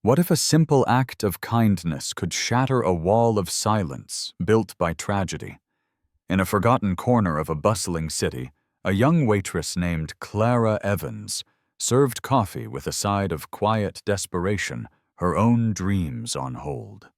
What if a simple act of kindness could shatter a wall of silence built by tragedy? In a forgotten corner of a bustling city, a young waitress named Clara Evans served coffee with a side of quiet desperation, her own dreams on hold.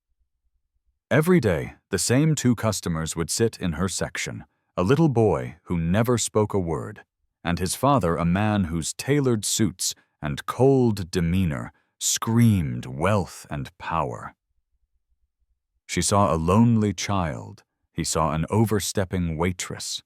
Every day, the same two customers would sit in her section, a little boy who never spoke a word, and his father, a man whose tailored suits and cold demeanor screamed wealth and power. She saw a lonely child. He saw an overstepping waitress.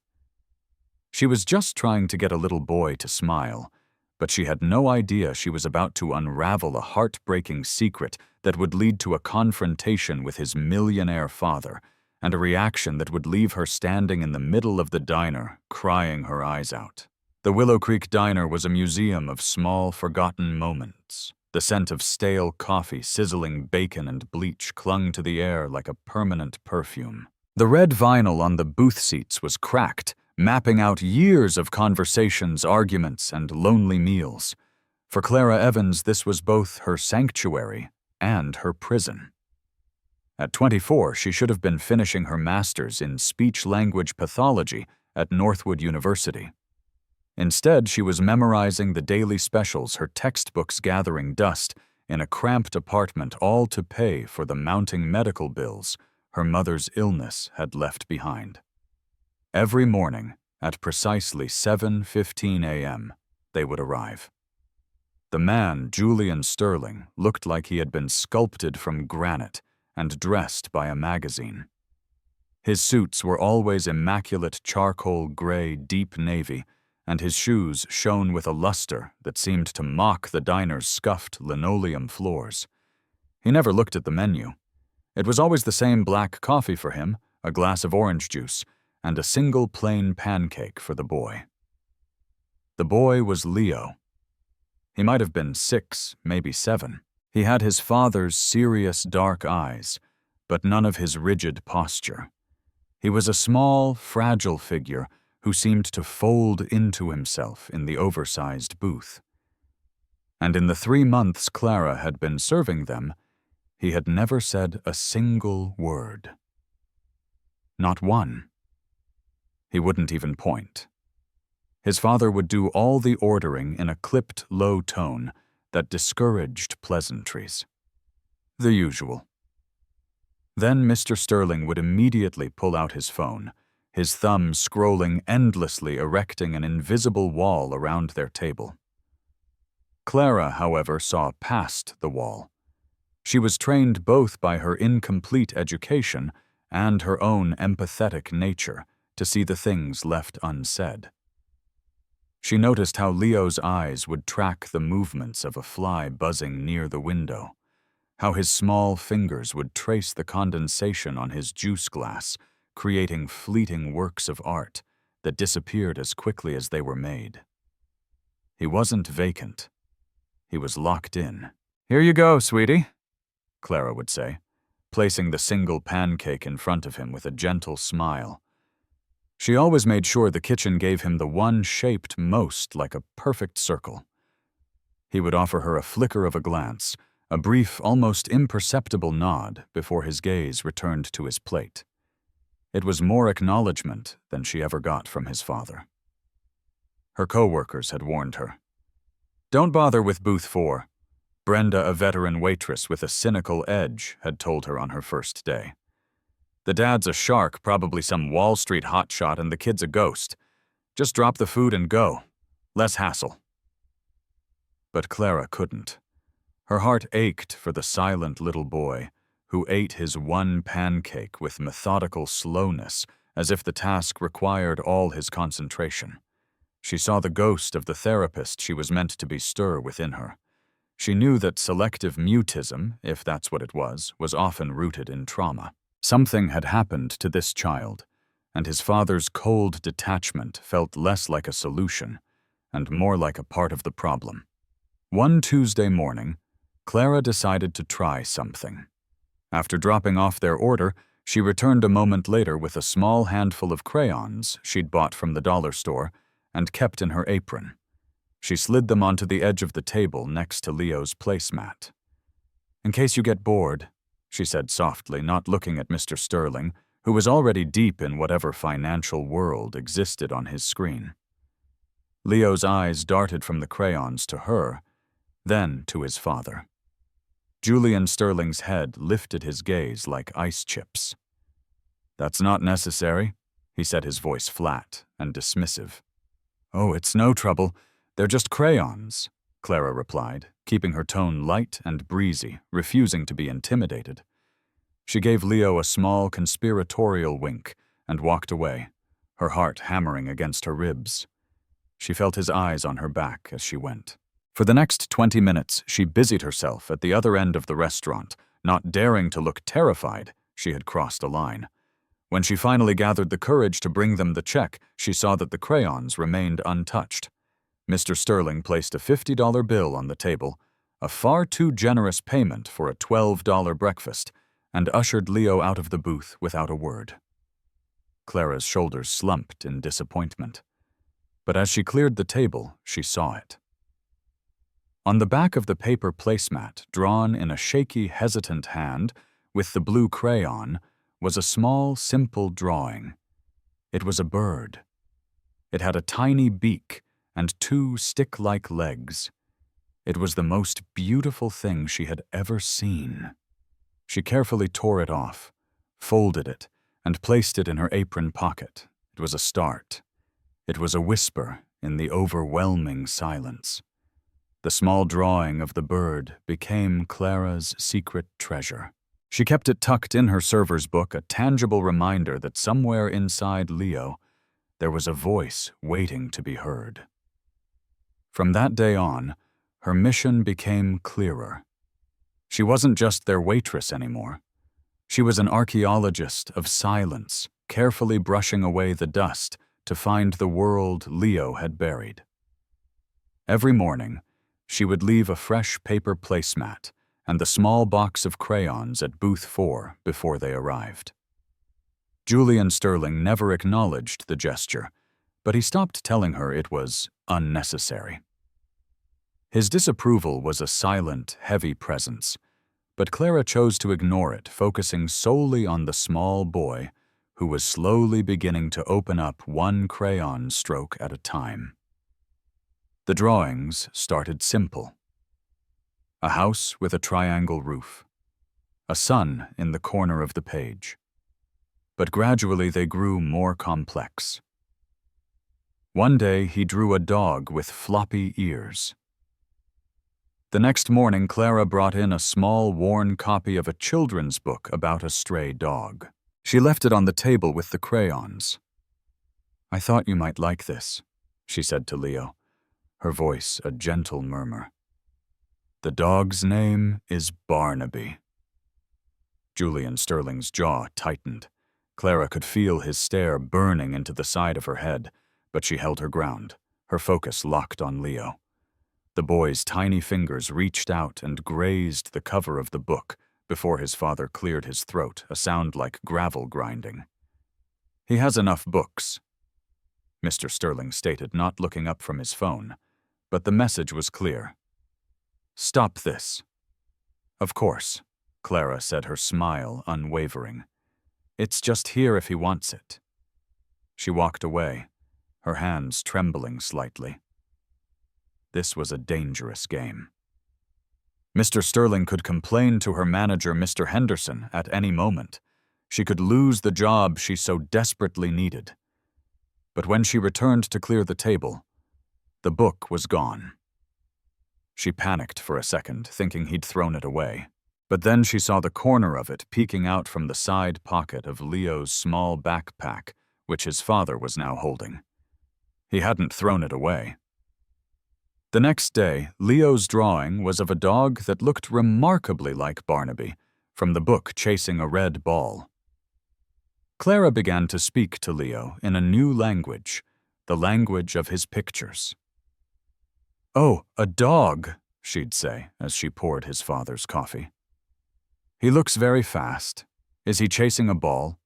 She was just trying to get a little boy to smile, but she had no idea she was about to unravel a heartbreaking secret that would lead to a confrontation with his millionaire father and a reaction that would leave her standing in the middle of the diner, crying her eyes out. The Willow Creek Diner was a museum of small, forgotten moments. The scent of stale coffee, sizzling bacon, and bleach clung to the air like a permanent perfume. The red vinyl on the booth seats was cracked, mapping out years of conversations, arguments, and lonely meals. For Clara Evans, this was both her sanctuary and her prison. At 24, she should have been finishing her master's in speech-language pathology at Northwood University. Instead, she was memorizing the daily specials, her textbooks gathering dust, in a cramped apartment, all to pay for the mounting medical bills her mother's illness had left behind. Every morning, at precisely 7:15 a.m., they would arrive. The man, Julian Sterling, looked like he had been sculpted from granite and dressed by a magazine. His suits were always immaculate charcoal gray deep navy, and his shoes shone with a luster that seemed to mock the diner's scuffed linoleum floors. He never looked at the menu. It was always the same black coffee for him, a glass of orange juice, and a single plain pancake for the boy. The boy was Leo. He might have been 6, maybe 7. He had his father's serious dark eyes, but none of his rigid posture. He was a small, fragile figure who seemed to fold into himself in the oversized booth. And in the 3 months Clara had been serving them, he had never said a single word. Not one. He wouldn't even point. His father would do all the ordering in a clipped, low tone that discouraged pleasantries. The usual. Then Mr. Sterling would immediately pull out his phone, his thumb scrolling endlessly, erecting an invisible wall around their table. Clara, however, saw past the wall. She was trained both by her incomplete education and her own empathetic nature to see the things left unsaid. She noticed how Leo's eyes would track the movements of a fly buzzing near the window, how his small fingers would trace the condensation on his juice glass, creating fleeting works of art that disappeared as quickly as they were made. He wasn't vacant. He was locked in. "Here you go, sweetie," Clara would say, placing the single pancake in front of him with a gentle smile. She always made sure the kitchen gave him the one shaped most like a perfect circle. He would offer her a flicker of a glance, a brief, almost imperceptible nod before his gaze returned to his plate. It was more acknowledgement than she ever got from his father. Her co-workers had warned her. "Don't bother with booth 4. Brenda, a veteran waitress with a cynical edge, had told her on her first day. "The dad's a shark, probably some Wall Street hotshot, and the kid's a ghost. Just drop the food and go. Less hassle." But Clara couldn't. Her heart ached for the silent little boy who ate his one pancake with methodical slowness, as if the task required all his concentration. She saw the ghost of the therapist she was meant to be stir within her. She knew that selective mutism, if that's what it was often rooted in trauma. Something had happened to this child, and his father's cold detachment felt less like a solution and more like a part of the problem. One Tuesday morning, Clara decided to try something. After dropping off their order, she returned a moment later with a small handful of crayons she'd bought from the dollar store and kept in her apron. She slid them onto the edge of the table next to Leo's placemat. "In case you get bored," she said softly, not looking at Mr. Sterling, who was already deep in whatever financial world existed on his screen. Leo's eyes darted from the crayons to her, then to his father. Julian Sterling's head lifted his gaze like ice chips. "That's not necessary," he said, his voice flat and dismissive. "Oh, it's no trouble. They're just crayons," Clara replied, keeping her tone light and breezy, refusing to be intimidated. She gave Leo a small conspiratorial wink and walked away, her heart hammering against her ribs. She felt his eyes on her back as she went. For the next 20 minutes, she busied herself at the other end of the restaurant, not daring to look terrified she had crossed a line. When she finally gathered the courage to bring them the check, she saw that the crayons remained untouched. Mr. Sterling placed a $50 bill on the table, a far too generous payment for a $12 breakfast, and ushered Leo out of the booth without a word. Clara's shoulders slumped in disappointment. But as she cleared the table, she saw it. On the back of the paper placemat, drawn in a shaky, hesitant hand with the blue crayon, was a small, simple drawing. It was a bird. It had a tiny beak and 2 stick-like legs. It was the most beautiful thing she had ever seen. She carefully tore it off, folded it, and placed it in her apron pocket. It was a start. It was a whisper in the overwhelming silence. The small drawing of the bird became Clara's secret treasure. She kept it tucked in her server's book, a tangible reminder that somewhere inside Leo, there was a voice waiting to be heard. From that day on, her mission became clearer. She wasn't just their waitress anymore. She was an archaeologist of silence, carefully brushing away the dust to find the world Leo had buried. Every morning, she would leave a fresh paper placemat and the small box of crayons at booth 4 before they arrived. Julian Sterling never acknowledged the gesture, but he stopped telling her it was unnecessary. His disapproval was a silent, heavy presence, but Clara chose to ignore it, focusing solely on the small boy who was slowly beginning to open up one crayon stroke at a time. The drawings started simple. A house with a triangle roof. A sun in the corner of the page. But gradually they grew more complex. One day he drew a dog with floppy ears. The next morning, Clara brought in a small, worn copy of a children's book about a stray dog. She left it on the table with the crayons. "I thought you might like this," she said to Leo, her voice a gentle murmur. "The dog's name is Barnaby." Julian Sterling's jaw tightened. Clara could feel his stare burning into the side of her head, but she held her ground, her focus locked on Leo. The boy's tiny fingers reached out and grazed the cover of the book before his father cleared his throat, a sound like gravel grinding. "He has enough books," Mr. Sterling stated, not looking up from his phone, but the message was clear. "Stop this." "Of course," Clara said, her smile unwavering. "It's just here if he wants it." She walked away, her hands trembling slightly. This was a dangerous game. Mr. Sterling could complain to her manager, Mr. Henderson, at any moment. She could lose the job she so desperately needed. But when she returned to clear the table, the book was gone. She panicked for a second, thinking he'd thrown it away. But then she saw the corner of it peeking out from the side pocket of Leo's small backpack, which his father was now holding. He hadn't thrown it away. The next day, Leo's drawing was of a dog that looked remarkably like Barnaby, from the book chasing a red ball. Clara began to speak to Leo in a new language, the language of his pictures. "Oh, a dog," she'd say as she poured his father's coffee. "He looks very fast. Is he chasing a ball?"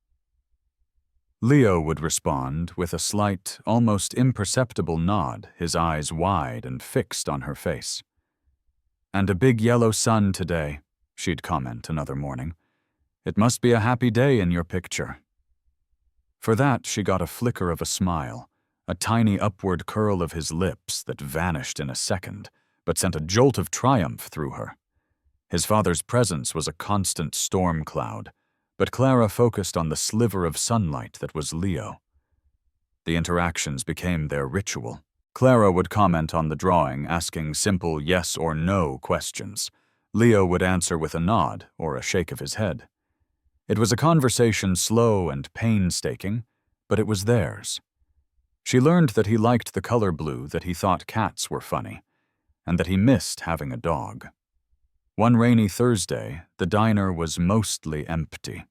Leo would respond with a slight, almost imperceptible nod, his eyes wide and fixed on her face. "And a big yellow sun today," she'd comment another morning. "It must be a happy day in your picture." For that, she got a flicker of a smile, a tiny upward curl of his lips that vanished in a second, but sent a jolt of triumph through her. His father's presence was a constant storm cloud, but Clara focused on the sliver of sunlight that was Leo. The interactions became their ritual. Clara would comment on the drawing, asking simple yes or no questions. Leo would answer with a nod or a shake of his head. It was a conversation slow and painstaking, but it was theirs. She learned that he liked the color blue, that he thought cats were funny, and that he missed having a dog. One rainy Thursday, the diner was mostly empty.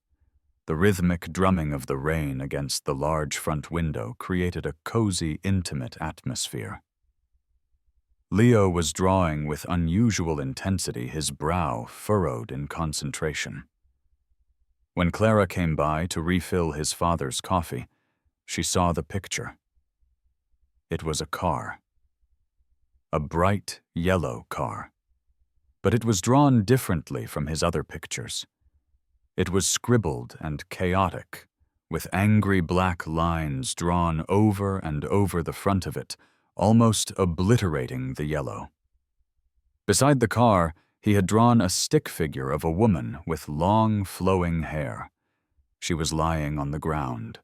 The rhythmic drumming of the rain against the large front window created a cozy, intimate atmosphere. Leo was drawing with unusual intensity, his brow furrowed in concentration. When Clara came by to refill his father's coffee, she saw the picture. It was a car. A bright yellow car. But it was drawn differently from his other pictures. It was scribbled and chaotic, with angry black lines drawn over and over the front of it, almost obliterating the yellow. Beside the car, he had drawn a stick figure of a woman with long, flowing hair. She was lying on the ground.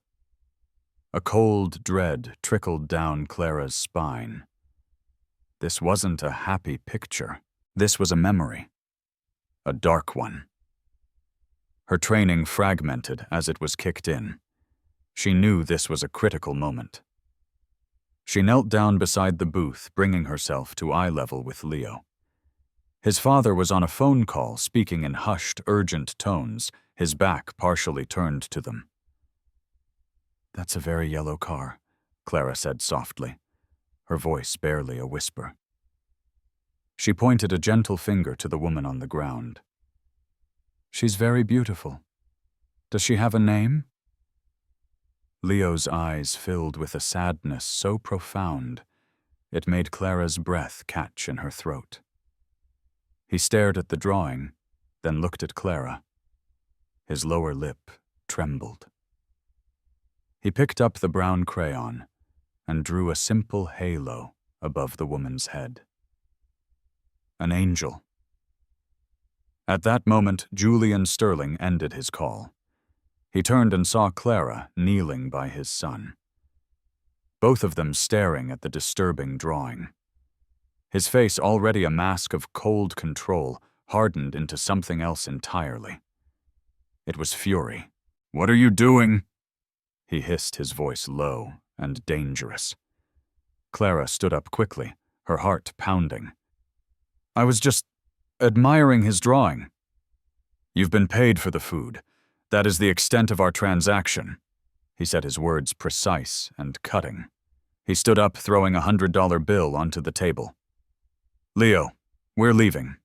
A cold dread trickled down Clara's spine. This wasn't a happy picture. This was a memory. A dark one. Her training fragmented as it was kicked in. She knew this was a critical moment. She knelt down beside the booth, bringing herself to eye level with Leo. His father was on a phone call, speaking in hushed, urgent tones, his back partially turned to them. "That's a very yellow car," Clara said softly, her voice barely a whisper. She pointed a gentle finger to the woman on the ground. "She's very beautiful. Does she have a name?" Leo's eyes filled with a sadness so profound, it made Clara's breath catch in her throat. He stared at the drawing, then looked at Clara. His lower lip trembled. He picked up the brown crayon and drew a simple halo above the woman's head. An angel. At that moment, Julian Sterling ended his call. He turned and saw Clara kneeling by his son. Both of them staring at the disturbing drawing. His face, already a mask of cold control, hardened into something else entirely. It was fury. "What are you doing?" He hissed, his voice low and dangerous. Clara stood up quickly, her heart pounding. "I was just admiring his drawing." "You've been paid for the food. That is the extent of our transaction." He said, his words precise and cutting. He stood up, throwing a $100 bill onto the table. "Leo, we're leaving."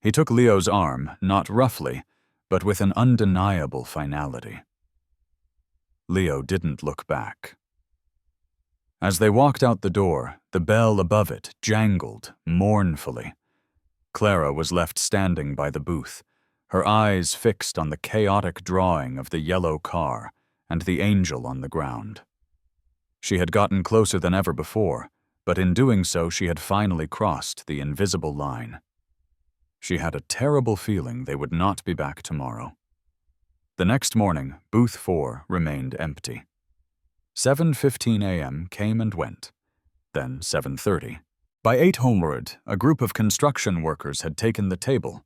He took Leo's arm, not roughly, but with an undeniable finality. Leo didn't look back. As they walked out the door, the bell above it jangled mournfully. Clara was left standing by the booth, her eyes fixed on the chaotic drawing of the yellow car and the angel on the ground. She had gotten closer than ever before, but in doing so she had finally crossed the invisible line. She had a terrible feeling they would not be back tomorrow. The next morning, booth 4 remained empty. 7:15 a.m. came and went, then 7:30. By 8 homeward, a group of construction workers had taken the table,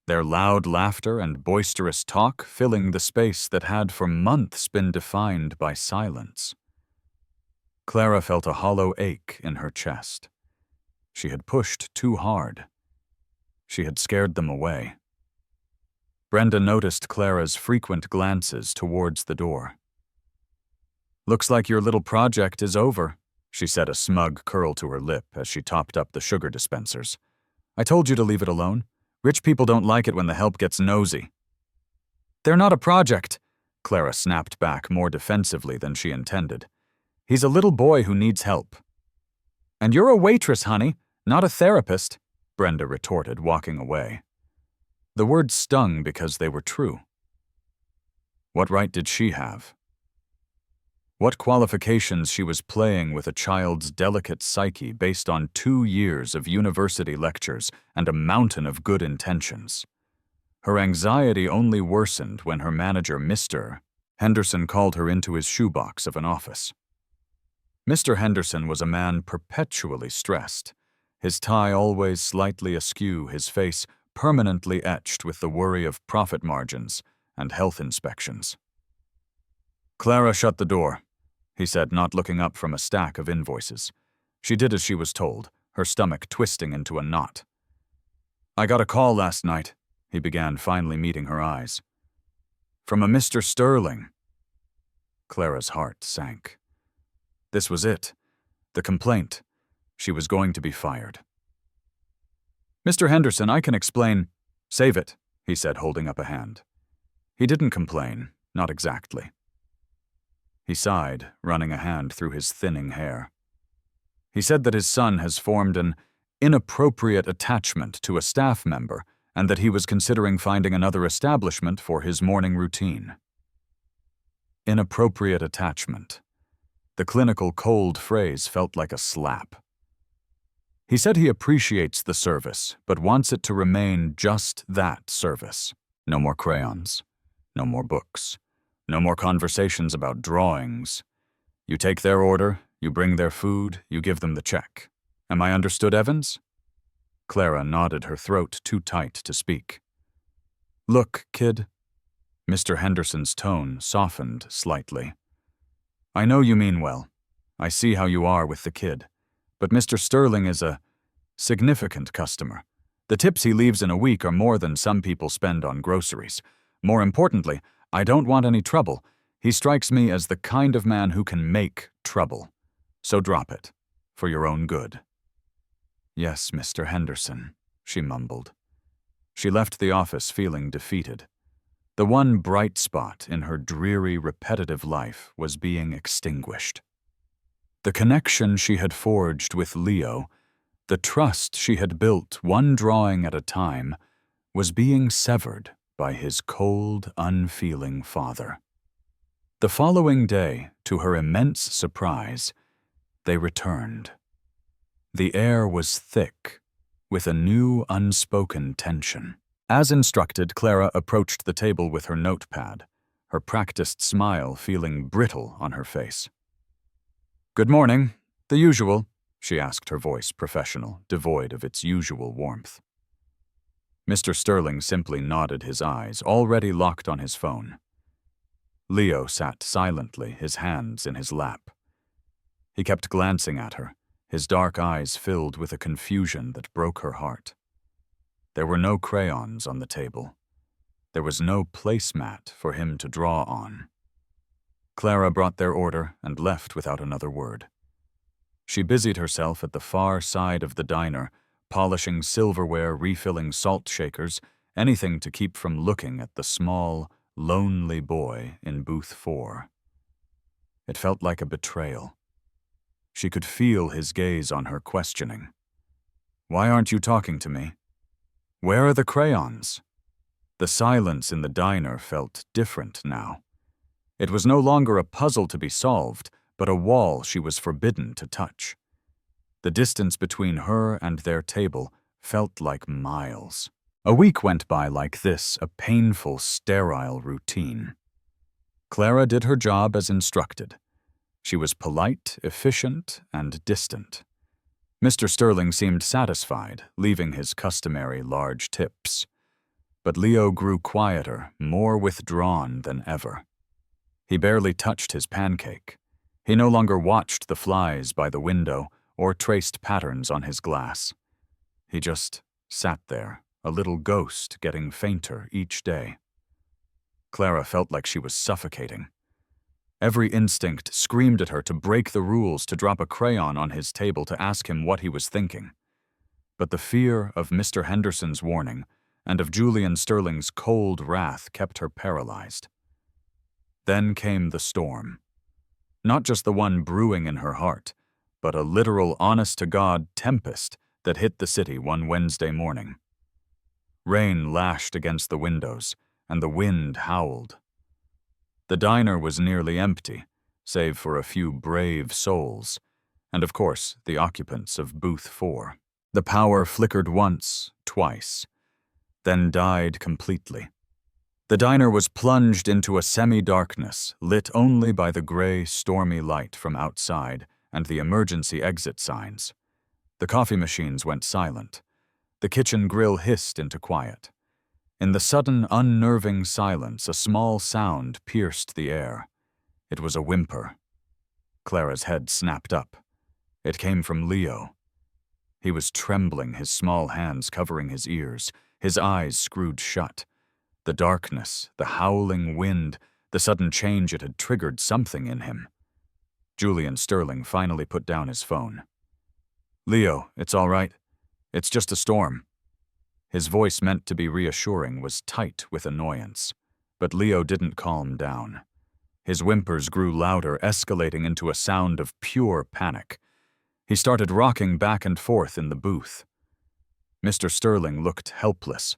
their loud laughter and boisterous talk filling the space that had for months been defined by silence. Clara felt a hollow ache in her chest. She had pushed too hard. She had scared them away. Brenda noticed Clara's frequent glances towards the door. "Looks like your little project is over," she said, a smug curl to her lip as she topped up the sugar dispensers. "I told you to leave it alone. Rich people don't like it when the help gets nosy." "They're not a project," Clara snapped back more defensively than she intended. "He's a little boy who needs help." "And you're a waitress, honey, not a therapist," Brenda retorted, walking away. The words stung because they were true. What right did she have? What qualifications she was playing with a child's delicate psyche based on 2 years of university lectures and a mountain of good intentions. Her anxiety only worsened when her manager, Mr. Henderson, called her into his shoebox of an office. Mr. Henderson was a man perpetually stressed, his tie always slightly askew, his face permanently etched with the worry of profit margins and health inspections. "Clara, shut the door," he said, not looking up from a stack of invoices. She did as she was told, her stomach twisting into a knot. "I got a call last night," he began, finally meeting her eyes. "From a Mr. Sterling." Clara's heart sank. This was it. The complaint. She was going to be fired. "Mr. Henderson, I can explain." "Save it," he said, holding up a hand. He didn't complain, not exactly. He sighed, running a hand through his thinning hair. He said that his son has formed an inappropriate attachment to a staff member and that he was considering finding another establishment for his morning routine. Inappropriate attachment. The clinical cold phrase felt like a slap. He said he appreciates the service, but wants it to remain just that service. No more crayons. No more books. No more conversations about drawings. You take their order, you bring their food, you give them the check. Am I understood, Evans? Clara nodded, her throat too tight to speak. "Look, kid." Mr. Henderson's tone softened slightly. "I know you mean well. I see how you are with the kid. But Mr. Sterling is a significant customer. The tips he leaves in a week are more than some people spend on groceries. More importantly, I don't want any trouble. He strikes me as the kind of man who can make trouble. So drop it, for your own good." "Yes, Mr. Henderson," she mumbled. She left the office feeling defeated. The one bright spot in her dreary, repetitive life was being extinguished. The connection she had forged with Leo, the trust she had built one drawing at a time, was being severed by his cold, unfeeling father. The following day, to her immense surprise, they returned. The air was thick, with a new unspoken tension. As instructed, Clara approached the table with her notepad, her practiced smile feeling brittle on her face. "Good morning. The usual?" she asked, her voice professional, devoid of its usual warmth. Mr. Sterling simply nodded, his eyes already locked on his phone. Leo sat silently, his hands in his lap. He kept glancing at her, his dark eyes filled with a confusion that broke her heart. There were no crayons on the table. There was no placemat for him to draw on. Clara brought their order and left without another word. She busied herself at the far side of the diner, polishing silverware, refilling salt shakers, anything to keep from looking at the small, lonely boy in booth 4. It felt like a betrayal. She could feel his gaze on her, questioning. "Why aren't you talking to me? Where are the crayons?" The silence in the diner felt different now. It was no longer a puzzle to be solved, but a wall she was forbidden to touch. The distance between her and their table felt like miles. A week went by like this, a painful, sterile routine. Clara did her job as instructed. She was polite, efficient, and distant. Mr. Sterling seemed satisfied, leaving his customary large tips. But Leo grew quieter, more withdrawn than ever. He barely touched his pancake. He no longer watched the flies by the window or traced patterns on his glass. He just sat there, a little ghost getting fainter each day. Clara felt like she was suffocating. Every instinct screamed at her to break the rules, to drop a crayon on his table, to ask him what he was thinking. But the fear of Mr. Henderson's warning and of Julian Sterling's cold wrath kept her paralyzed. Then came the storm. Not just the one brewing in her heart, but a literal honest-to-God tempest that hit the city one Wednesday morning. Rain lashed against the windows, and the wind howled. The diner was nearly empty, save for a few brave souls, and of course the occupants of Booth 4. The power flickered once, twice, then died completely. The diner was plunged into a semi-darkness, lit only by the gray, stormy light from outside and the emergency exit signs. The coffee machines went silent. The kitchen grill hissed into quiet. In the sudden, unnerving silence, a small sound pierced the air. It was a whimper. Clara's head snapped up. It came from Leo. He was trembling, his small hands covering his ears, his eyes screwed shut. The darkness, the howling wind, the sudden change it had triggered something in him. Julian Sterling finally put down his phone. "Leo, it's all right. It's just a storm." His voice, meant to be reassuring, was tight with annoyance, but Leo didn't calm down. His whimpers grew louder, escalating into a sound of pure panic. He started rocking back and forth in the booth. Mr. Sterling looked helpless,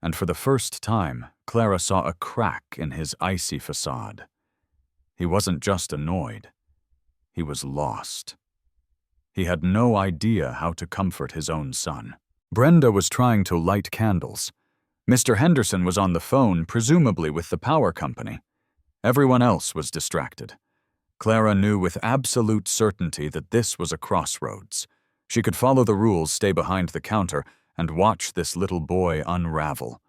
and for the first time, Clara saw a crack in his icy facade. He wasn't just annoyed. He was lost. He had no idea how to comfort his own son. Brenda was trying to light candles. Mr. Henderson was on the phone, presumably with the power company. Everyone else was distracted. Clara knew with absolute certainty that this was a crossroads. She could follow the rules, stay behind the counter, and watch this little boy unravel.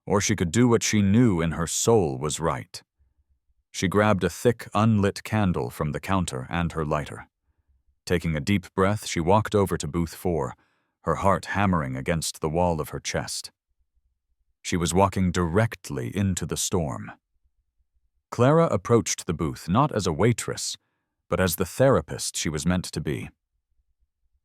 Or she could do what she knew in her soul was right. She grabbed a thick, unlit candle from the counter and her lighter. Taking a deep breath, she walked over to Booth 4, her heart hammering against the wall of her chest. She was walking directly into the storm. Clara approached the booth not as a waitress, but as the therapist she was meant to be.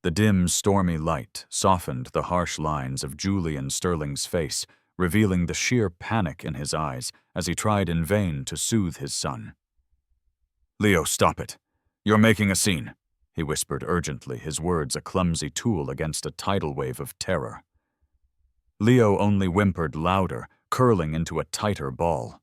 The dim, stormy light softened the harsh lines of Julian Sterling's face, revealing the sheer panic in his eyes as he tried in vain to soothe his son. "Leo, stop it. You're making a scene," he whispered urgently, his words a clumsy tool against a tidal wave of terror. Leo only whimpered louder, curling into a tighter ball.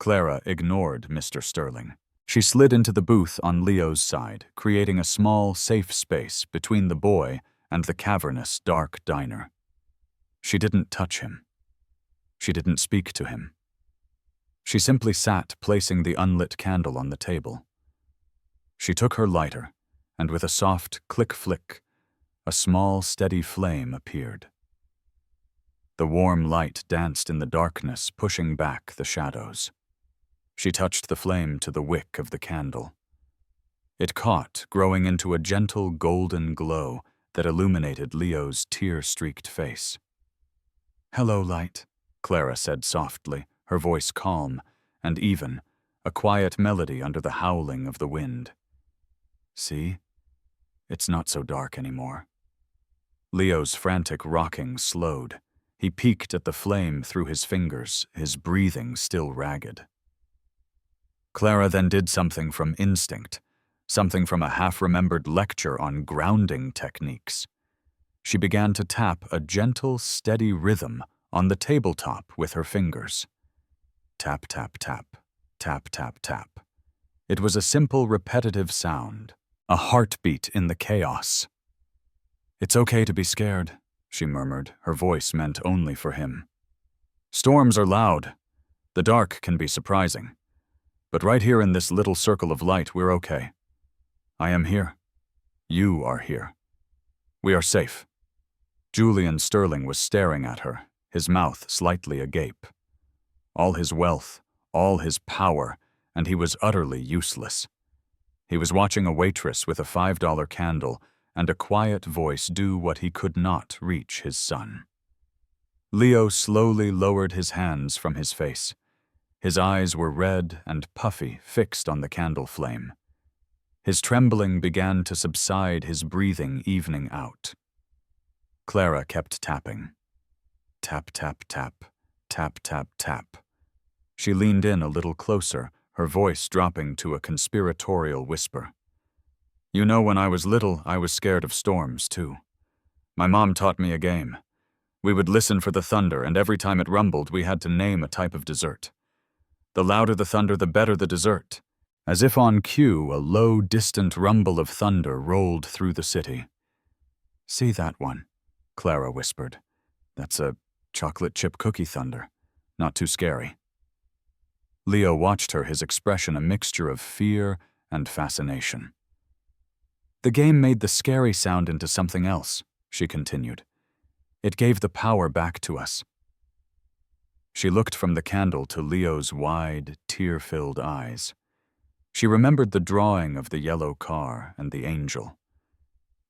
Clara ignored Mr. Sterling. She slid into the booth on Leo's side, creating a small, safe space between the boy and the cavernous, dark diner. She didn't touch him. She didn't speak to him. She simply sat, placing the unlit candle on the table. She took her lighter, and with a soft click-flick, a small, steady flame appeared. The warm light danced in the darkness, pushing back the shadows. She touched the flame to the wick of the candle. It caught, growing into a gentle golden glow that illuminated Leo's tear-streaked face. "Hello, light," Clara said softly, her voice calm and even, a quiet melody under the howling of the wind. "See? It's not so dark anymore." Leo's frantic rocking slowed. He peeked at the flame through his fingers, his breathing still ragged. Clara then did something from instinct, something from a half-remembered lecture on grounding techniques. She began to tap a gentle, steady rhythm on the tabletop with her fingers. Tap, tap, tap, tap, tap, tap. It was a simple, repetitive sound, a heartbeat in the chaos. "It's okay to be scared," she murmured, her voice meant only for him. "Storms are loud. The dark can be surprising. But right here in this little circle of light, we're okay. I am here. You are here. We are safe." Julian Sterling was staring at her, his mouth slightly agape. All his wealth, all his power, and he was utterly useless. He was watching a waitress with a $5 candle and a quiet voice do what he could not reach his son. Leo slowly lowered his hands from his face. His eyes were red and puffy, fixed on the candle flame. His trembling began to subside, his breathing evening out. Clara kept tapping. Tap, tap, tap, tap, tap, tap. She leaned in a little closer, her voice dropping to a conspiratorial whisper. "You know, when I was little, I was scared of storms, too. My mom taught me a game. We would listen for the thunder, and every time it rumbled, we had to name a type of dessert. The louder the thunder, the better the dessert. As if on cue, a low, distant rumble of thunder rolled through the city. "See that one?" Clara whispered. "That's a chocolate chip cookie thunder. Not too scary." Leo watched her, his expression a mixture of fear and fascination. "The game made the scary sound into something else," she continued. "It gave the power back to us." She looked from the candle to Leo's wide, tear-filled eyes. She remembered the drawing of the yellow car and the angel.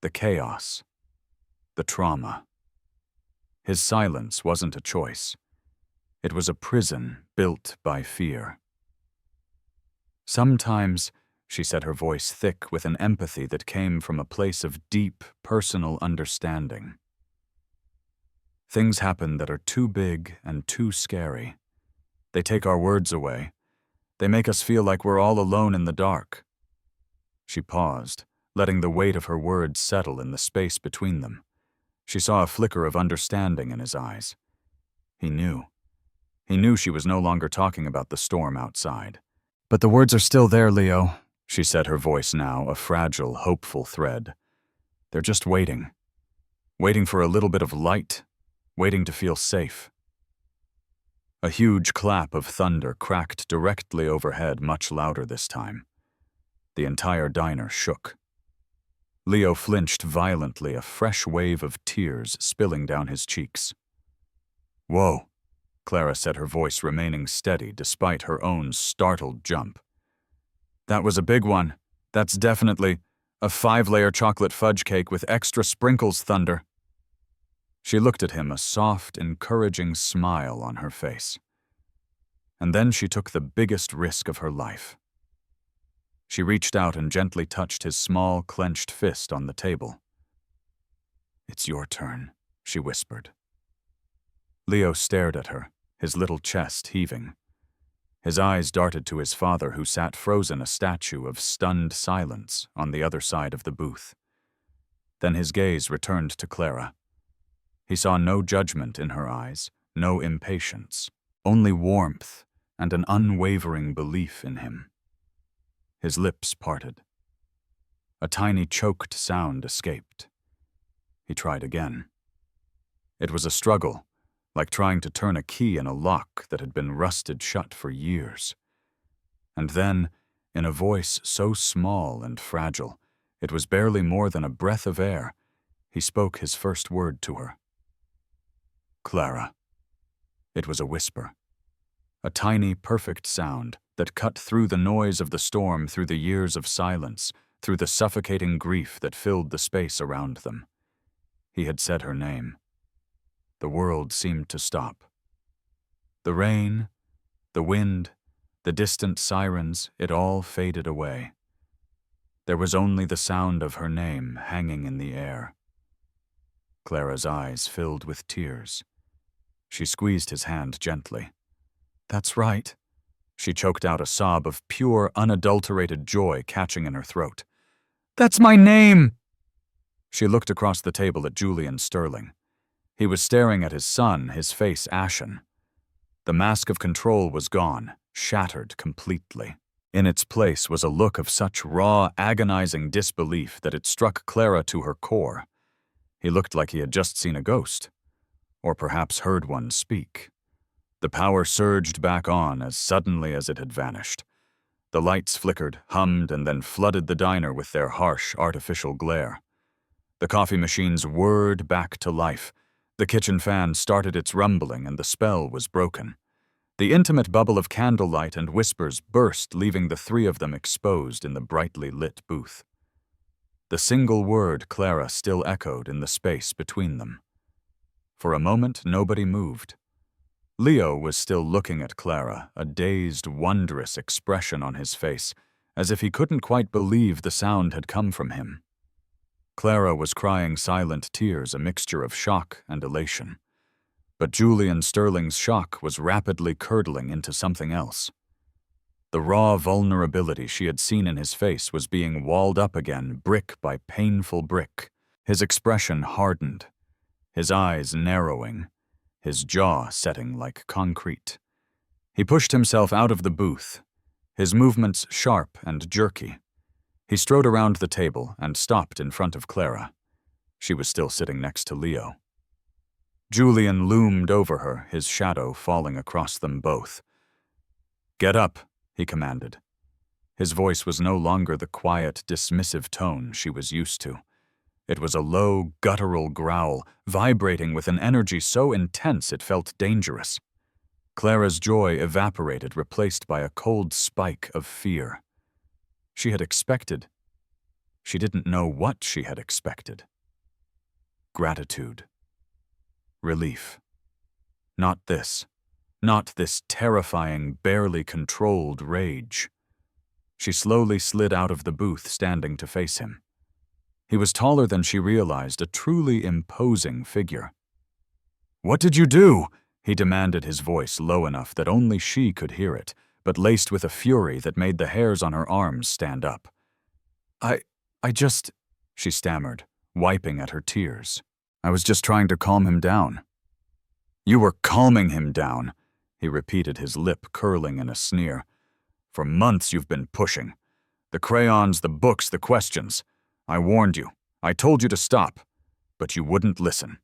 The chaos. The trauma. His silence wasn't a choice. It was a prison built by fear. "Sometimes," she said, her voice thick with an empathy that came from a place of deep, personal understanding. "Things happen that are too big and too scary. They take our words away. They make us feel like we're all alone in the dark." She paused, letting the weight of her words settle in the space between them. She saw a flicker of understanding in his eyes. He knew. He knew she was no longer talking about the storm outside. "But the words are still there, Leo," she said, her voice now a fragile, hopeful thread. "They're just waiting. Waiting for a little bit of light. Waiting to feel safe." A huge clap of thunder cracked directly overhead, much louder this time. The entire diner shook. Leo flinched violently, a fresh wave of tears spilling down his cheeks. "Whoa," Clara said, her voice remaining steady despite her own startled jump. "That was a big one. That's definitely a 5-layer chocolate fudge cake with extra sprinkles thunder." She looked at him, a soft, encouraging smile on her face. And then she took the biggest risk of her life. She reached out and gently touched his small, clenched fist on the table. "It's your turn," she whispered. Leo stared at her, his little chest heaving. His eyes darted to his father, who sat frozen, a statue of stunned silence on the other side of the booth. Then his gaze returned to Clara. He saw no judgment in her eyes, no impatience, only warmth and an unwavering belief in him. His lips parted. A tiny choked sound escaped. He tried again. It was a struggle, like trying to turn a key in a lock that had been rusted shut for years. And then, in a voice so small and fragile, it was barely more than a breath of air, he spoke his first word to her. "Clara." It was a whisper. A tiny, perfect sound that cut through the noise of the storm, through the years of silence, through the suffocating grief that filled the space around them. He had said her name. The world seemed to stop. The rain, the wind, the distant sirens, it all faded away. There was only the sound of her name hanging in the air. Clara's eyes filled with tears. She squeezed his hand gently. "That's right." She choked out a sob of pure, unadulterated joy catching in her throat. "That's my name!" She looked across the table at Julian Sterling. He was staring at his son, his face ashen. The mask of control was gone, shattered completely. In its place was a look of such raw, agonizing disbelief that it struck Clara to her core. He looked like he had just seen a ghost, or perhaps heard one speak. The power surged back on as suddenly as it had vanished. The lights flickered, hummed, and then flooded the diner with their harsh, artificial glare. The coffee machines whirred back to life. The kitchen fan started its rumbling, and the spell was broken. The intimate bubble of candlelight and whispers burst, leaving the three of them exposed in the brightly lit booth. The single word Clara still echoed in the space between them. For a moment, nobody moved. Leo was still looking at Clara, a dazed, wondrous expression on his face, as if he couldn't quite believe the sound had come from him. Clara was crying silent tears, a mixture of shock and elation. But Julian Sterling's shock was rapidly curdling into something else. The raw vulnerability she had seen in his face was being walled up again, brick by painful brick. His expression hardened. his eyes narrowing, his jaw setting like concrete. He pushed himself out of the booth, his movements sharp and jerky. He strode around the table and stopped in front of Clara. She was still sitting next to Leo. Julian loomed over her, his shadow falling across them both. "Get up," he commanded. His voice was no longer the quiet, dismissive tone she was used to. It was a low, guttural growl, vibrating with an energy so intense it felt dangerous. Clara's joy evaporated, replaced by a cold spike of fear. She had expected. She didn't know what she had expected. Gratitude. Relief. Not this. Not this terrifying, barely controlled rage. She slowly slid out of the booth, standing to face him. He was taller than she realized, a truly imposing figure. "What did you do?" he demanded, his voice low enough that only she could hear it, but laced with a fury that made the hairs on her arms stand up. I just," she stammered, wiping at her tears. "I was just trying to calm him down." "You were calming him down," he repeated, his lip curling in a sneer. "For months you've been pushing. The crayons, the books, the questions. I warned you. I told you to stop. But you wouldn't listen."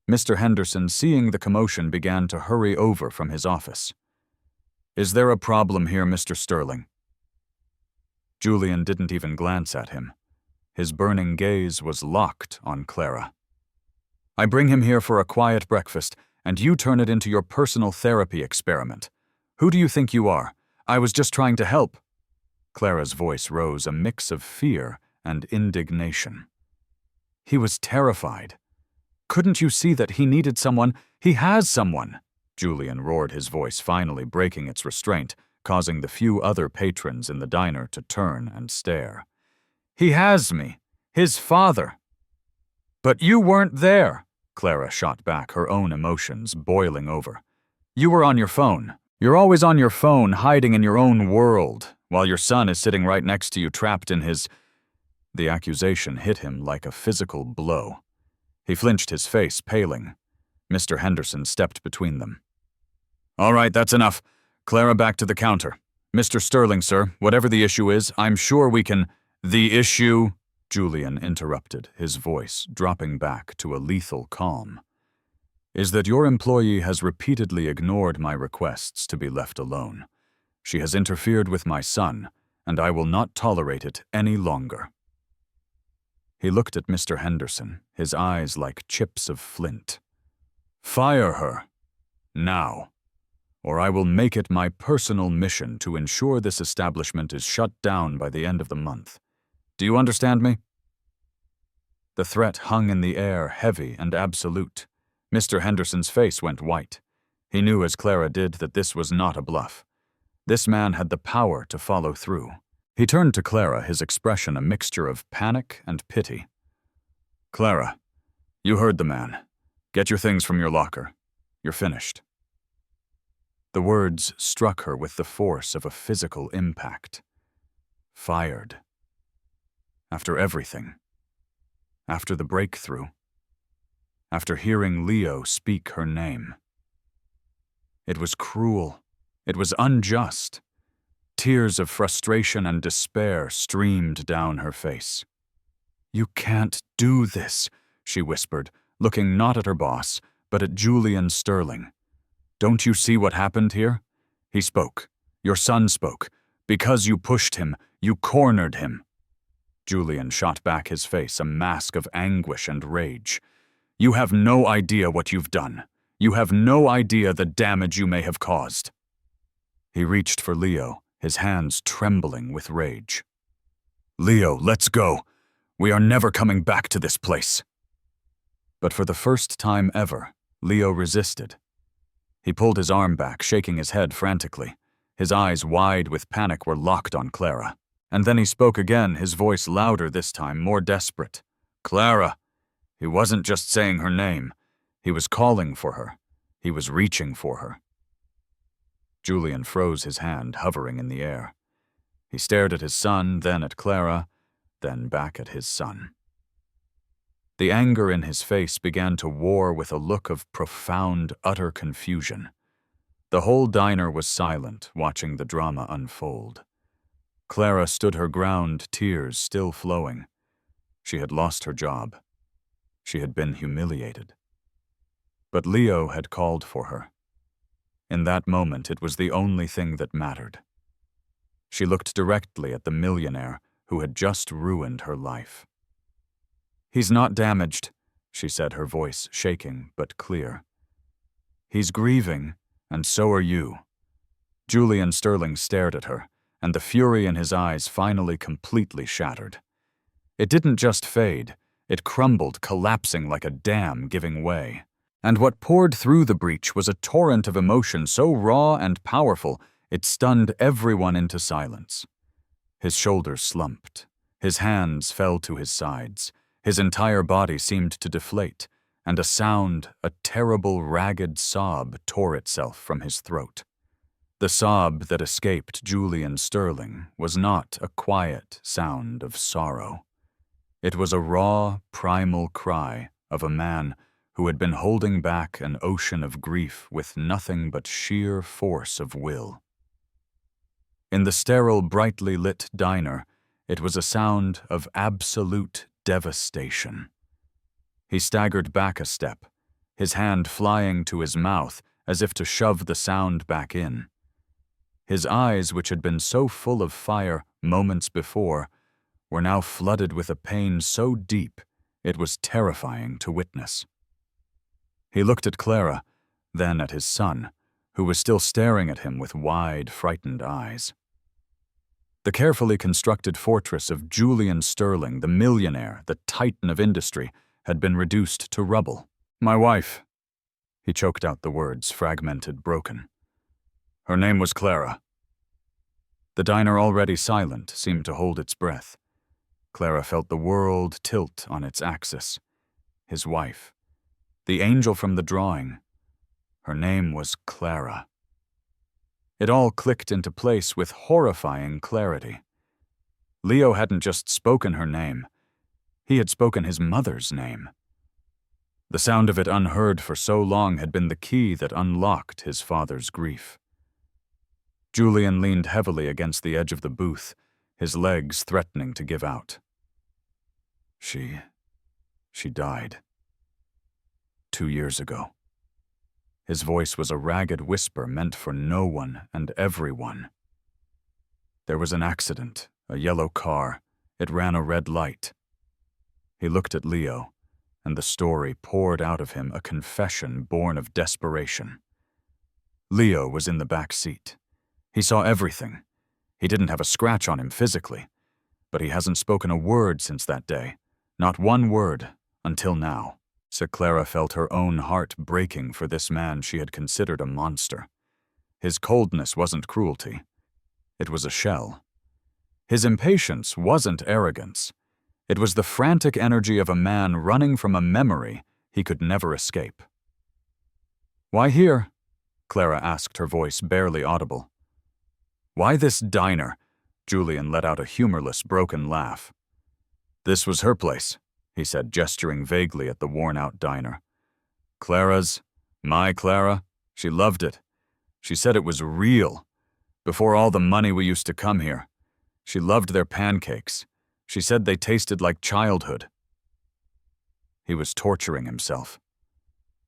Mr. Henderson, seeing the commotion, began to hurry over from his office. "Is there a problem here, Mr. Sterling?" Julian didn't even glance at him. His burning gaze was locked on Clara. "I bring him here for a quiet breakfast, and you turn it into your personal therapy experiment. Who do you think you are? I was just trying to help." Clara's voice rose, a mix of fear and indignation. He was terrified. "Couldn't you see that he needed someone? He has someone!" Julian roared, his voice finally breaking its restraint, causing the few other patrons in the diner to turn and stare. "He has me. His father." "But you weren't there," Clara shot back, her own emotions boiling over. "You were on your phone. You're always on your phone, hiding in your own world, while your son is sitting right next to you, trapped in his—" The accusation hit him like a physical blow. He flinched, his face paling. Mr. Henderson stepped between them. "All right, that's enough. Clara, back to the counter. Mr. Sterling, sir, whatever the issue is, I'm sure we can—" "The issue," Julian interrupted, his voice dropping back to a lethal calm, "is that your employee has repeatedly ignored my requests to be left alone. She has interfered with my son, and I will not tolerate it any longer." He looked at Mr. Henderson, his eyes like chips of flint. "Fire her. Now. Or I will make it my personal mission to ensure this establishment is shut down by the end of the month. Do you understand me?" The threat hung in the air, heavy and absolute. Mr. Henderson's face went white. He knew, as Clara did, that this was not a bluff. This man had the power to follow through. He turned to Clara, his expression a mixture of panic and pity. "Clara, you heard the man. Get your things from your locker. You're finished." The words struck her with the force of a physical impact. Fired. After everything. After the breakthrough. After hearing Leo speak her name. It was cruel. It was unjust. Tears of frustration and despair streamed down her face. "You can't do this," she whispered, looking not at her boss, but at Julian Sterling. "Don't you see what happened here? He spoke. Your son spoke. Because you pushed him, you cornered him." Julian shot back, his face a mask of anguish and rage. "You have no idea what you've done. You have no idea the damage you may have caused." He reached for Leo, his hands trembling with rage. "Leo, let's go. We are never coming back to this place." But for the first time ever, Leo resisted. He pulled his arm back, shaking his head frantically. His eyes, wide with panic, were locked on Clara. And then he spoke again, his voice louder this time, more desperate. "Clara!" He wasn't just saying her name. He was calling for her. He was reaching for her. Julian froze, his hand hovering in the air. He stared at his son, then at Clara, then back at his son. The anger in his face began to war with a look of profound, utter confusion. The whole diner was silent, watching the drama unfold. Clara stood her ground, tears still flowing. She had lost her job. She had been humiliated. But Leo had called for her. In that moment, it was the only thing that mattered. She looked directly at the millionaire who had just ruined her life. "He's not damaged," she said, her voice shaking but clear. "He's grieving, and so are you." Julian Sterling stared at her, and the fury in his eyes finally completely shattered. It didn't just fade, it crumbled, collapsing like a dam giving way. And what poured through the breach was a torrent of emotion so raw and powerful it stunned everyone into silence. His shoulders slumped. His hands fell to his sides. His entire body seemed to deflate, and a sound, a terrible, ragged sob, tore itself from his throat. The sob that escaped Julian Sterling was not a quiet sound of sorrow. It was a raw, primal cry of a man who had been holding back an ocean of grief with nothing but sheer force of will. In the sterile, brightly lit diner, it was a sound of absolute devastation. He staggered back a step, his hand flying to his mouth as if to shove the sound back in. His eyes, which had been so full of fire moments before, were now flooded with a pain so deep it was terrifying to witness. He looked at Clara, then at his son, who was still staring at him with wide, frightened eyes. The carefully constructed fortress of Julian Sterling, the millionaire, the titan of industry, had been reduced to rubble. "My wife," he choked out the words, fragmented, broken. "Her name was Clara." The diner, already silent, seemed to hold its breath. Clara felt the world tilt on its axis. His wife. The angel from the drawing. Her name was Clara. It all clicked into place with horrifying clarity. Leo hadn't just spoken her name. He had spoken his mother's name. The sound of it, unheard for so long, had been the key that unlocked his father's grief. Julian leaned heavily against the edge of the booth, his legs threatening to give out. She died. 2 years ago. His voice was a ragged whisper meant for no one and everyone. There was an accident, a yellow car. It ran a red light. He looked at Leo, and the story poured out of him, a confession born of desperation. Leo was in the back seat. He saw everything. He didn't have a scratch on him physically, but he hasn't spoken a word since that day. Not one word, until now. So Clara felt her own heart breaking for this man she had considered a monster. His coldness wasn't cruelty. It was a shell. His impatience wasn't arrogance. It was the frantic energy of a man running from a memory he could never escape. "Why here?" Clara asked, her voice barely audible. "Why this diner?" Julian let out a humorless, broken laugh. "This was her place," he said, gesturing vaguely at the worn-out diner. "Clara's, my Clara, she loved it. She said it was real. Before all the money we used to come here. She loved their pancakes. She said they tasted like childhood." He was torturing himself.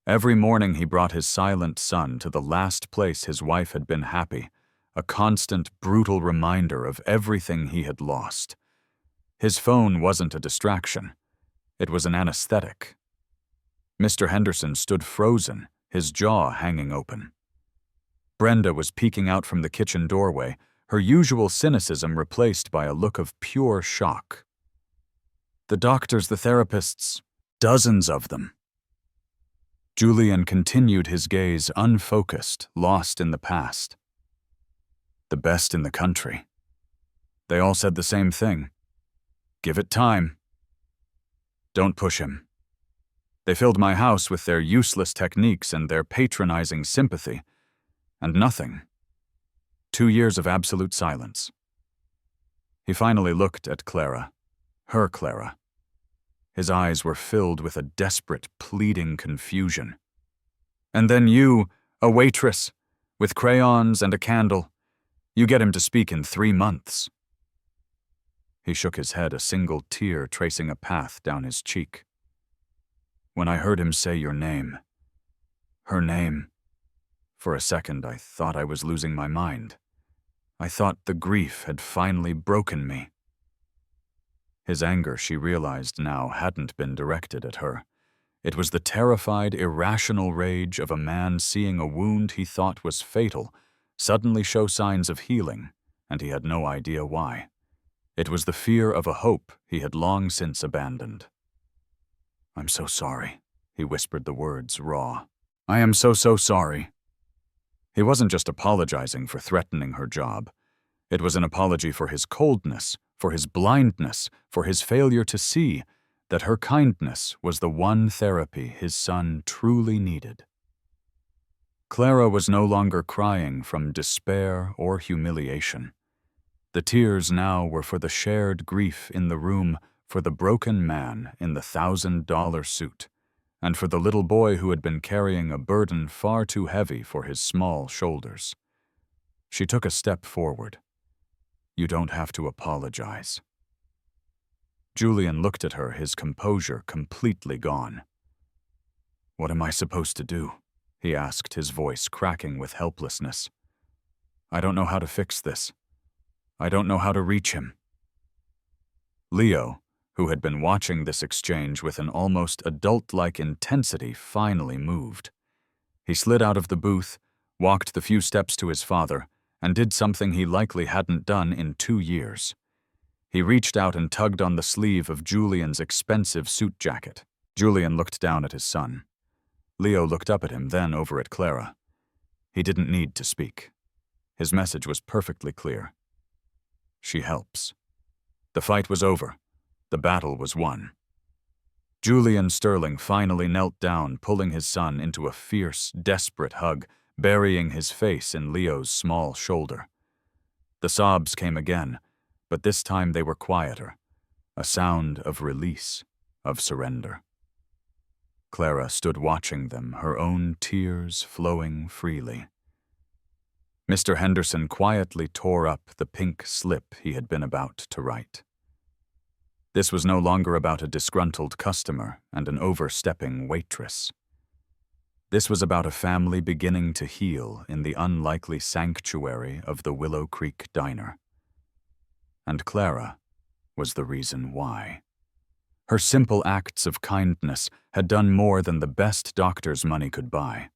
Every morning he brought his silent son to the last place his wife had been happy, a constant, brutal reminder of everything he had lost. His phone wasn't a distraction. It was an anesthetic. Mr. Henderson stood frozen, his jaw hanging open. Brenda was peeking out from the kitchen doorway, her usual cynicism replaced by a look of pure shock. "The doctors, the therapists, dozens of them." Julian continued his gaze, unfocused, lost in the past. "The best in the country. They all said the same thing. Give it time. Don't push him. They filled my house with their useless techniques and their patronizing sympathy, and nothing. 2 years of absolute silence." He finally looked at Clara, her Clara. His eyes were filled with a desperate, pleading confusion. "And then you, a waitress, with crayons and a candle. You get him to speak in 3 months." He shook his head, a single tear tracing a path down his cheek. "When I heard him say your name, her name, for a second I thought I was losing my mind. I thought the grief had finally broken me." His anger, she realized now, hadn't been directed at her. It was the terrified, irrational rage of a man seeing a wound he thought was fatal suddenly show signs of healing, and he had no idea why. It was the fear of a hope he had long since abandoned. "I'm so sorry," he whispered the words raw. "I am so sorry." He wasn't just apologizing for threatening her job. It was an apology for his coldness, for his blindness, for his failure to see that her kindness was the one therapy his son truly needed. Clara was no longer crying from despair or humiliation. The tears now were for the shared grief in the room, for the broken man in the $1,000 suit, and for the little boy who had been carrying a burden far too heavy for his small shoulders. She took a step forward. "You don't have to apologize." Julian looked at her, his composure completely gone. "What am I supposed to do?" he asked, his voice cracking with helplessness. "I don't know how to fix this. I don't know how to reach him." Leo, who had been watching this exchange with an almost adult-like intensity, finally moved. He slid out of the booth, walked the few steps to his father, and did something he likely hadn't done in 2 years. He reached out and tugged on the sleeve of Julian's expensive suit jacket. Julian looked down at his son. Leo looked up at him, then over at Clara. He didn't need to speak. His message was perfectly clear. She helps. The fight was over. The battle was won. Julian Sterling finally knelt down, pulling his son into a fierce, desperate hug, burying his face in Leo's small shoulder. The sobs came again, but this time they were quieter, a sound of release, of surrender. Clara stood watching them, her own tears flowing freely. Mr. Henderson quietly tore up the pink slip he had been about to write. This was no longer about a disgruntled customer and an overstepping waitress. This was about a family beginning to heal in the unlikely sanctuary of the Willow Creek Diner. And Clara was the reason why. Her simple acts of kindness had done more than the best doctor's money could buy.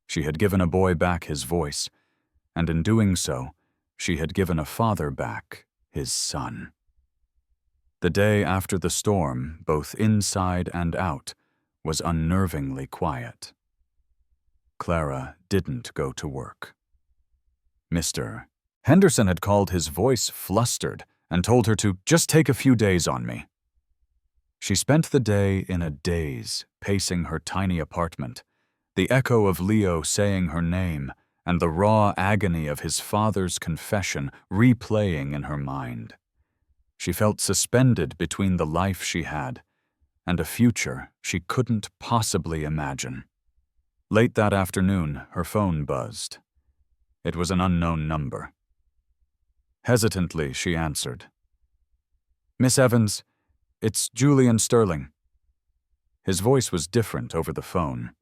She had given a boy back his voice, and in doing so, she had given a father back his son. The day after the storm, both inside and out, was unnervingly quiet. Clara didn't go to work. Mr. Henderson had called, his voice flustered, and told her to just take a few days on me. She spent the day in a daze, pacing her tiny apartment, the echo of Leo saying her name and the raw agony of his father's confession replaying in her mind. She felt suspended between the life she had and a future she couldn't possibly imagine. Late that afternoon, her phone buzzed. It was an unknown number. Hesitantly, she answered. "Miss Evans, it's Julian Sterling." His voice was different over the phone.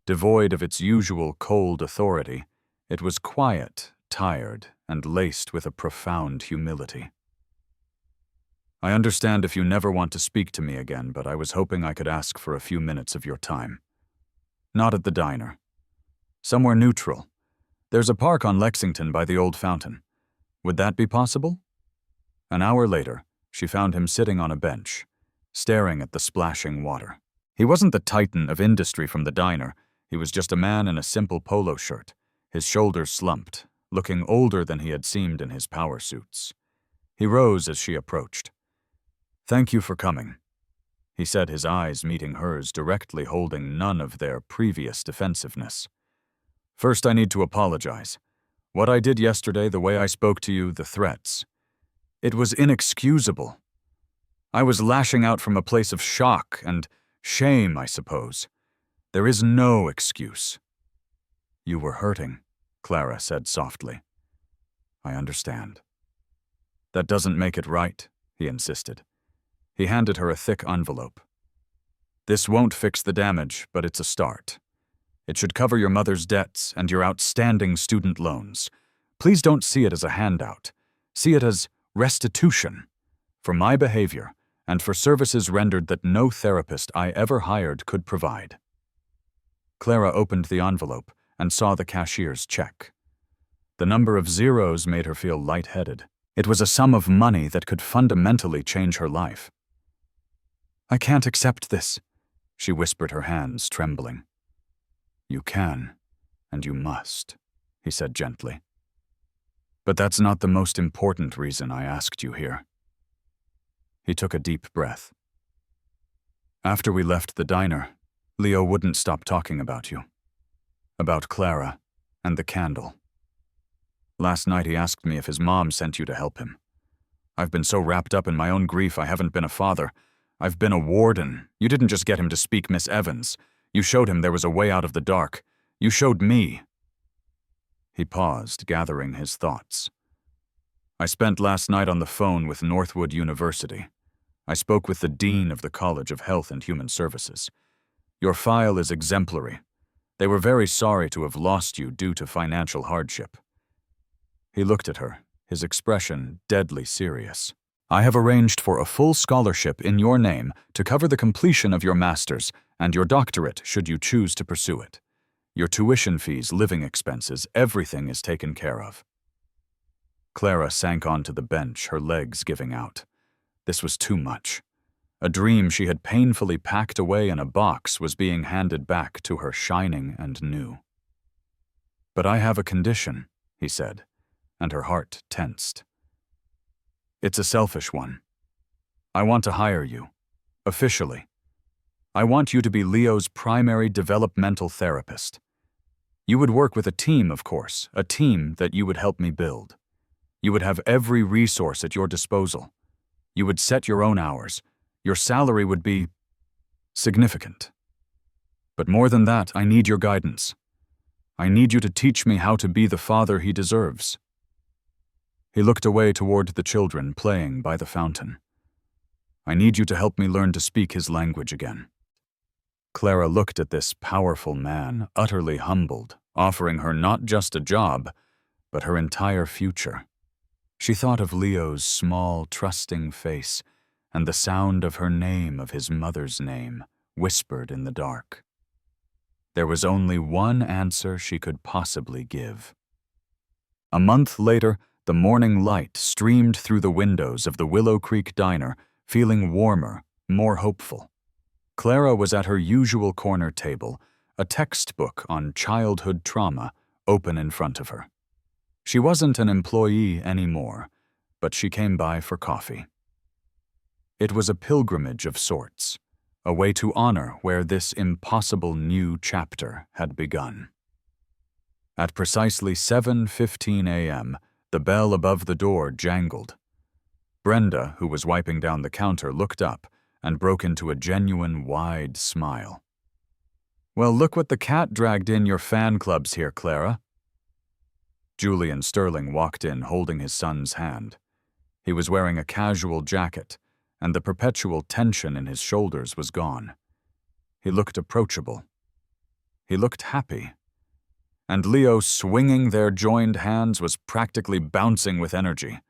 Devoid of its usual cold authority, it was quiet, tired, and laced with a profound humility. "I understand if you never want to speak to me again, but I was hoping I could ask for a few minutes of your time. Not at the diner. Somewhere neutral. There's a park on Lexington by the old fountain. Would that be possible?" An hour later, she found him sitting on a bench, staring at the splashing water. He wasn't the titan of industry from the diner. He was just a man in a simple polo shirt, his shoulders slumped, looking older than he had seemed in his power suits. He rose as she approached. "Thank you for coming," he said, his eyes meeting hers, directly holding none of their previous defensiveness. "First, I need to apologize. What I did yesterday, the way I spoke to you, the threats. It was inexcusable. I was lashing out from a place of shock and shame, I suppose. There is no excuse." "You were hurting," Clara said softly. "I understand." "That doesn't make it right," he insisted. He handed her a thick envelope. "This won't fix the damage, but it's a start. It should cover your mother's debts and your outstanding student loans. Please don't see it as a handout. See it as restitution for my behavior and for services rendered that no therapist I ever hired could provide." Clara opened the envelope and saw the cashier's check. The number of zeros made her feel lightheaded. It was a sum of money that could fundamentally change her life. "I can't accept this," she whispered, her hands trembling. "You can, and you must," he said gently. "But that's not the most important reason I asked you here." He took a deep breath. "After we left the diner, Leo wouldn't stop talking about you. About Clara and the candle. Last night he asked me if his mom sent you to help him. I've been so wrapped up in my own grief I haven't been a father. I've been a warden. You didn't just get him to speak Miss Evans. You showed him there was a way out of the dark. You showed me." He paused, gathering his thoughts. "I spent last night on the phone with Northwood University. I spoke with the dean of the College of Health and Human Services. Your file is exemplary. They were very sorry to have lost you due to financial hardship." He looked at her, his expression deadly serious. "I have arranged for a full scholarship in your name to cover the completion of your master's and your doctorate should you choose to pursue it. Your tuition fees, living expenses, everything is taken care of." Clara sank onto the bench, her legs giving out. This was too much. A dream she had painfully packed away in a box was being handed back to her shining and new. "But I have a condition," he said, and her heart tensed. "It's a selfish one. I want to hire you, officially. I want you to be Leo's primary developmental therapist. You would work with a team, of course, a team that you would help me build. You would have every resource at your disposal. You would set your own hours. Your salary would be significant. But more than that, I need your guidance. I need you to teach me how to be the father he deserves." He looked away toward the children playing by the fountain. "I need you to help me learn to speak his language again." Clara looked at this powerful man, utterly humbled, offering her not just a job, but her entire future. She thought of Leo's small, trusting face and the sound of her name, of his mother's name, whispered in the dark. There was only one answer she could possibly give. A month later, the morning light streamed through the windows of the Willow Creek Diner, feeling warmer, more hopeful. Clara was at her usual corner table, a textbook on childhood trauma open in front of her. She wasn't an employee anymore, but she came by for coffee. It was a pilgrimage of sorts, a way to honor where this impossible new chapter had begun. At precisely 7:15 a.m., the bell above the door jangled. Brenda, who was wiping down the counter, looked up and broke into a genuine, wide smile. "Well, look what the cat dragged in your fan clubs here, Clara." Julian Sterling walked in holding his son's hand. He was wearing a casual jacket, and the perpetual tension in his shoulders was gone. He looked approachable. He looked happy. And Leo, swinging their joined hands, was practically bouncing with energy.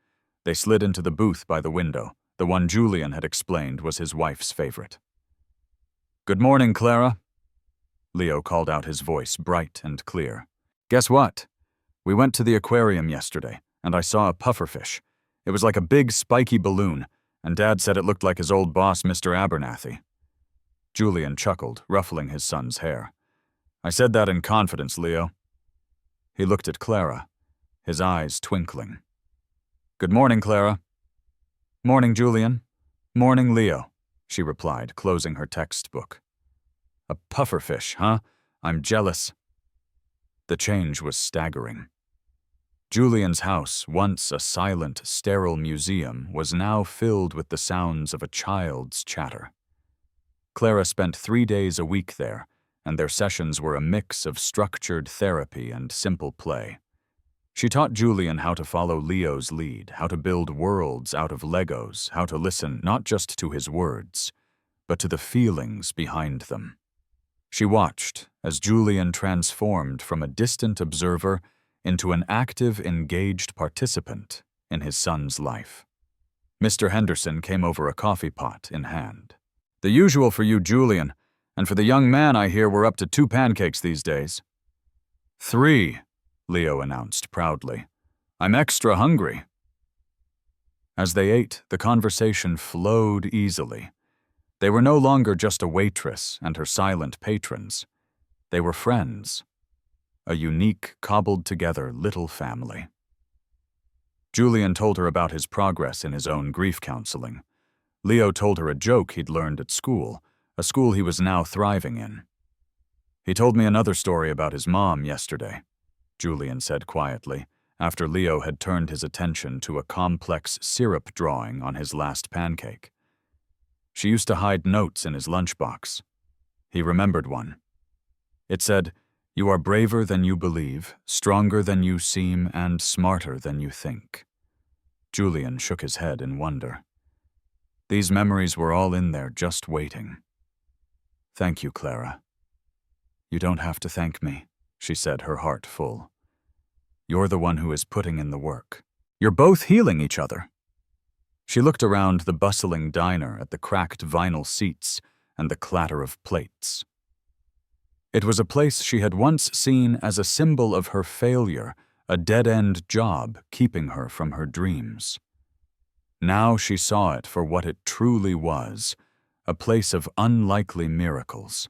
They slid into the booth by the window, the one Julian had explained was his wife's favorite. "Good morning, Clara." Leo called out, his voice bright and clear. "Guess what? We went to the aquarium yesterday, and I saw a pufferfish. It was like a big, spiky balloon, and Dad said it looked like his old boss, Mr. Abernathy." Julian chuckled, ruffling his son's hair. "I said that in confidence, Leo." He looked at Clara, his eyes twinkling. "Good morning, Clara." "Morning, Julian." "Morning, Leo," she replied, closing her textbook. "A pufferfish, huh? I'm jealous." The change was staggering. Julian's house, once a silent, sterile museum, was now filled with the sounds of a child's chatter. Clara spent 3 days a week there, and their sessions were a mix of structured therapy and simple play. She taught Julian how to follow Leo's lead, how to build worlds out of Legos, how to listen not just to his words, but to the feelings behind them. She watched as Julian transformed from a distant observer into an active, engaged participant in his son's life. Mr. Henderson came over, a coffee pot in hand. "The usual for you, Julian, and for the young man I hear we're up to 2 pancakes these days." "3, Leo announced proudly. "I'm extra hungry." As they ate, the conversation flowed easily. They were no longer just a waitress and her silent patrons. They were friends. A unique, cobbled-together little family. Julian told her about his progress in his own grief counseling. Leo told her a joke he'd learned at school, a school he was now thriving in. "He told me another story about his mom yesterday," Julian said quietly, after Leo had turned his attention to a complex syrup drawing on his last pancake. She used to hide notes in his lunchbox. He remembered one. It said, "You are braver than you believe, stronger than you seem, and smarter than you think." Julian shook his head in wonder. These memories were all in there, just waiting. "Thank you, Clara." "You don't have to thank me," she said, her heart full. "You're the one who is putting in the work. You're both healing each other." She looked around the bustling diner at the cracked vinyl seats and the clatter of plates. It was a place she had once seen as a symbol of her failure, a dead-end job keeping her from her dreams. Now she saw it for what it truly was, a place of unlikely miracles.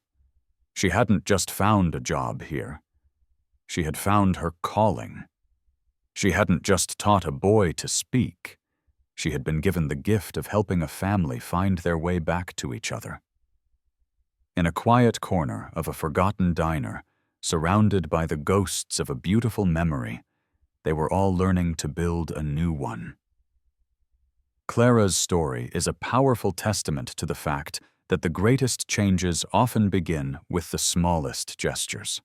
She hadn't just found a job here. She had found her calling. She hadn't just taught a boy to speak. She had been given the gift of helping a family find their way back to each other. In a quiet corner of a forgotten diner, surrounded by the ghosts of a beautiful memory, they were all learning to build a new one. Clara's story is a powerful testament to the fact that the greatest changes often begin with the smallest gestures.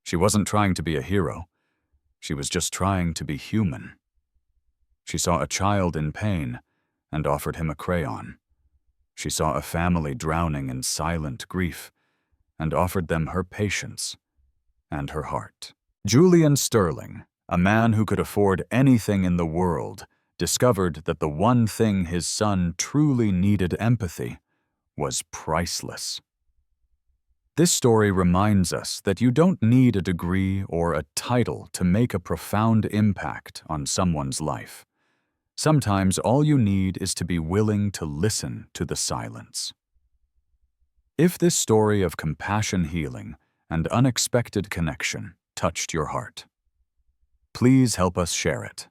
She wasn't trying to be a hero. She was just trying to be human. She saw a child in pain and offered him a crayon. She saw a family drowning in silent grief and offered them her patience and her heart. Julian Sterling, a man who could afford anything in the world, discovered that the one thing his son truly needed, empathy, was priceless. This story reminds us that you don't need a degree or a title to make a profound impact on someone's life. Sometimes all you need is to be willing to listen to the silence. If this story of compassion, healing, and unexpected connection touched your heart, please help us share it.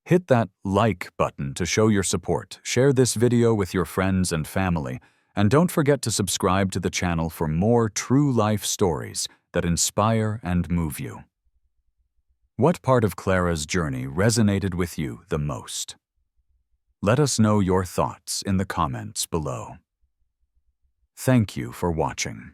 Hit that like button to show your support, share this video with your friends and family, and don't forget to subscribe to the channel for more true-life stories that inspire and move you. What part of Clara's journey resonated with you the most? Let us know your thoughts in the comments below. Thank you for watching.